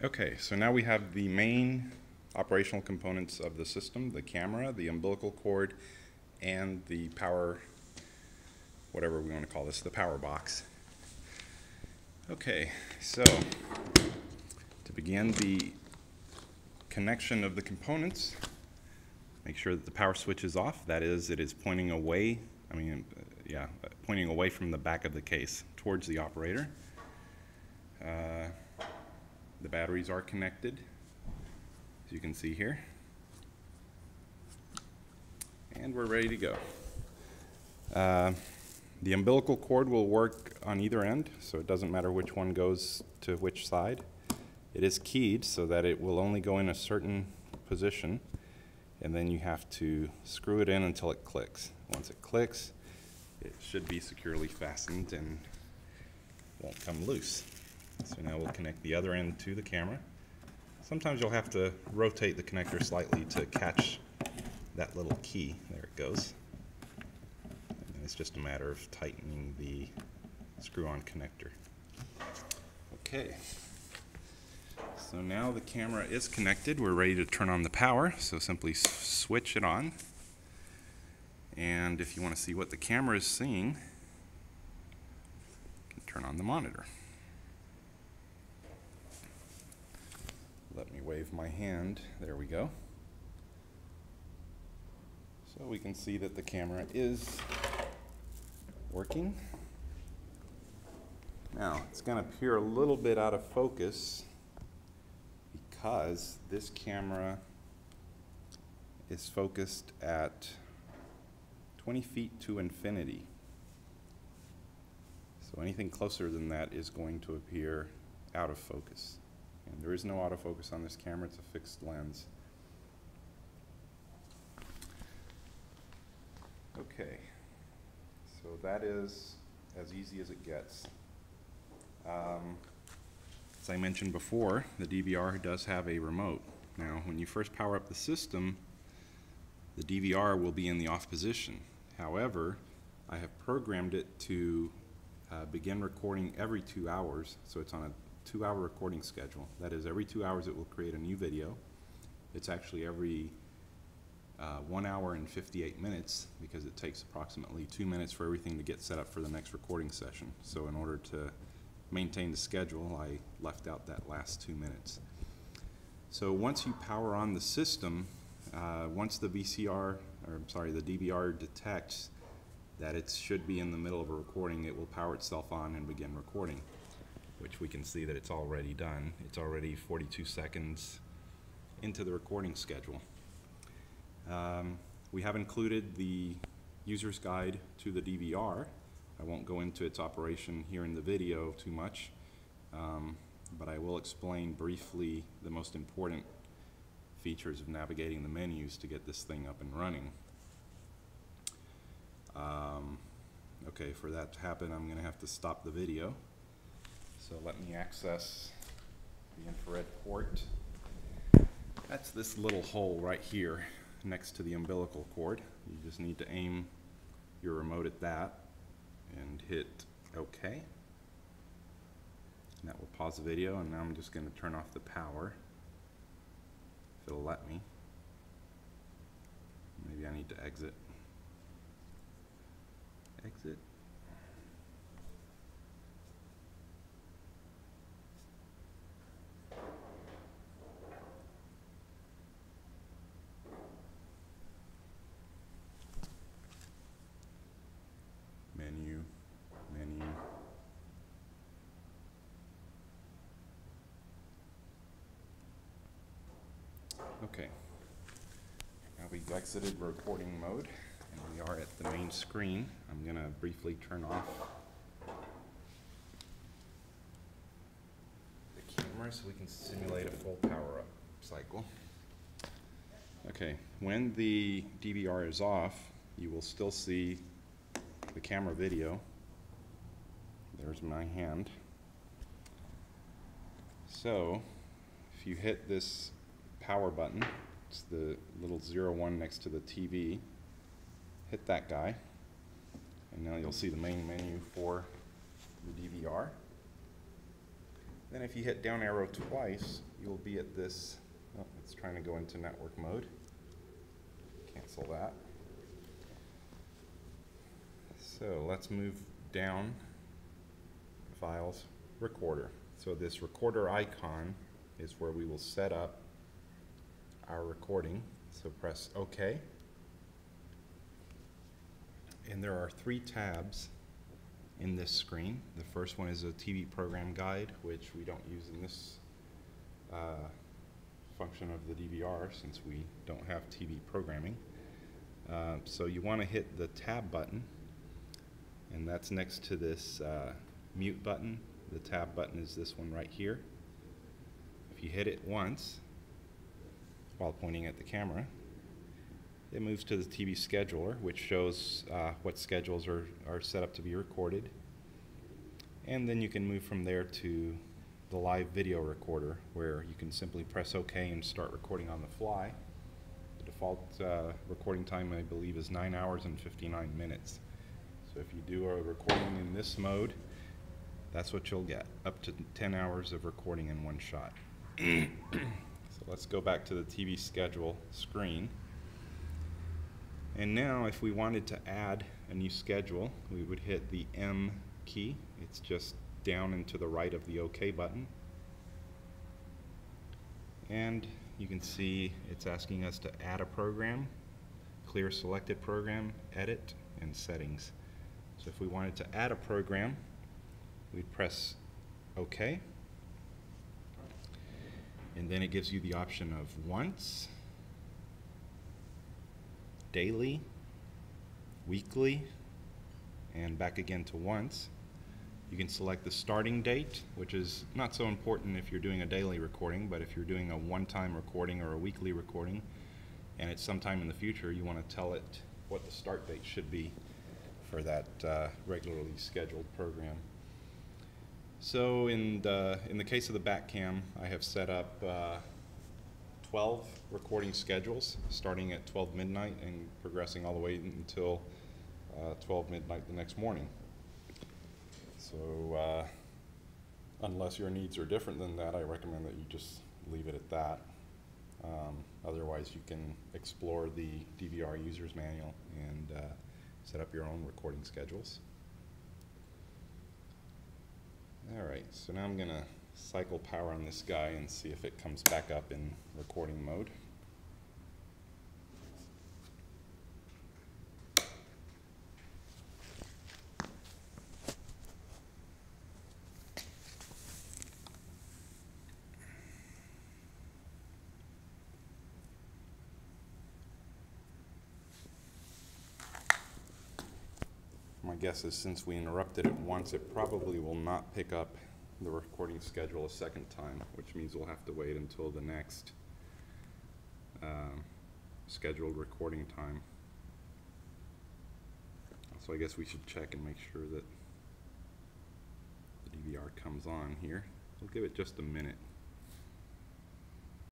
Okay, so now we have the main operational components of the system: the camera, the umbilical cord, and the power, whatever we want to call this, the power box. Okay, so to begin the connection of the components, make sure that the power switch is off. That is, it is pointing away, pointing away from the back of the case towards the operator. The batteries are connected, as you can see here. And we're ready to go. The umbilical cord will work on either end, so it doesn't matter which one goes to which side. It is keyed so that it will only go in a certain position, and then you have to screw it in until it clicks. Once it clicks, it should be securely fastened and won't come loose. So now we'll connect the other end to the camera. Sometimes you'll have to rotate the connector slightly to catch that little key. There it goes. And it's just a matter of tightening the screw-on connector. Okay. So now the camera is connected. We're ready to turn on the power. So simply switch it on. And if you want to see what the camera is seeing, you can turn on the monitor. Let me wave my hand. There we go. So we can see that the camera is working. Now, it's going to appear a little bit out of focus because this camera is focused at 20 feet to infinity. So anything closer than that is going to appear out of focus. And there is no autofocus on this camera, it's a fixed lens. Okay, so that is as easy as it gets. As I mentioned before, the DVR does have a remote. Now, when you first power up the system, the DVR will be in the off position. However, I have programmed it to begin recording every 2 hours, so it's on a 2-hour recording schedule. That is, every 2 hours it will create a new video. It's actually every 1 hour and 58 minutes because it takes approximately 2 minutes for everything to get set up for the next recording session. So in order to maintain the schedule, I left out that last 2 minutes. So once you power on the system, once the DVR detects that it should be in the middle of a recording, it will power itself on and begin recording, which we can see that it's already done. It's already 42 seconds into the recording schedule. We have included the user's guide to the DVR. I won't go into its operation here in the video too much, but I will explain briefly the most important features of navigating the menus to get this thing up and running. Okay, for that to happen, I'm going to have to stop the video. So let me access the infrared port. That's this little hole right here next to the umbilical cord. You just need to aim your remote at that and hit OK. And that will pause the video, and now I'm just going to turn off the power, if it'll let me. Maybe I need to exit. Exit. Menu. Okay. Now we've exited recording mode, and we are at the main screen. I'm going to briefly turn off the camera so we can simulate a full power-up cycle. Okay, when the DVR is off, you will still see the camera video. There's my hand. So, if you hit this power button, it's the little 01 next to the TV, hit that guy, and now you'll see the main menu for the DVR. Then if you hit down arrow twice, you'll be at this, oh, it's trying to go into network mode. Cancel that. So let's move down, Files, Recorder. So this recorder icon is where we will set up our recording. So press OK. And there are 3 tabs in this screen. The first one is a TV program guide, which we don't use in this function of the DVR since we don't have TV programming. So you want to hit the tab button, and that's next to this mute button. The tab button is this one right here. If you hit it once while pointing at the camera, it moves to the TV scheduler, which shows what schedules are set up to be recorded. And then you can move from there to the live video recorder, where you can simply press OK and start recording on the fly. The default recording time, I believe, is 9 hours and 59 minutes. So if you do a recording in this mode, that's what you'll get, up to 10 hours of recording in one shot. So let's go back to the TV schedule screen. And now if we wanted to add a new schedule, we would hit the M key. It's just down and to the right of the OK button. And you can see it's asking us to add a program, clear selected program, edit, and settings. So if we wanted to add a program, we'd press OK. And then it gives you the option of once, daily, weekly, and back again to once. You can select the starting date, which is not so important if you're doing a daily recording, but if you're doing a one-time recording or a weekly recording, and it's sometime in the future, you want to tell it what the start date should be for that regularly scheduled program. So in the case of the BatCam, I have set up 12 recording schedules, starting at 12 midnight and progressing all the way until 12 midnight the next morning. So unless your needs are different than that, I recommend that you just leave it at that. Otherwise, you can explore the DVR user's manual and set up your own recording schedules. Alright, so now I'm going to cycle power on this guy and see if it comes back up in recording mode. My guess is since we interrupted it once, it probably will not pick up the recording schedule a second time, which means we'll have to wait until the next scheduled recording time. So I guess we should check and make sure that the DVR comes on here. We'll give it just a minute.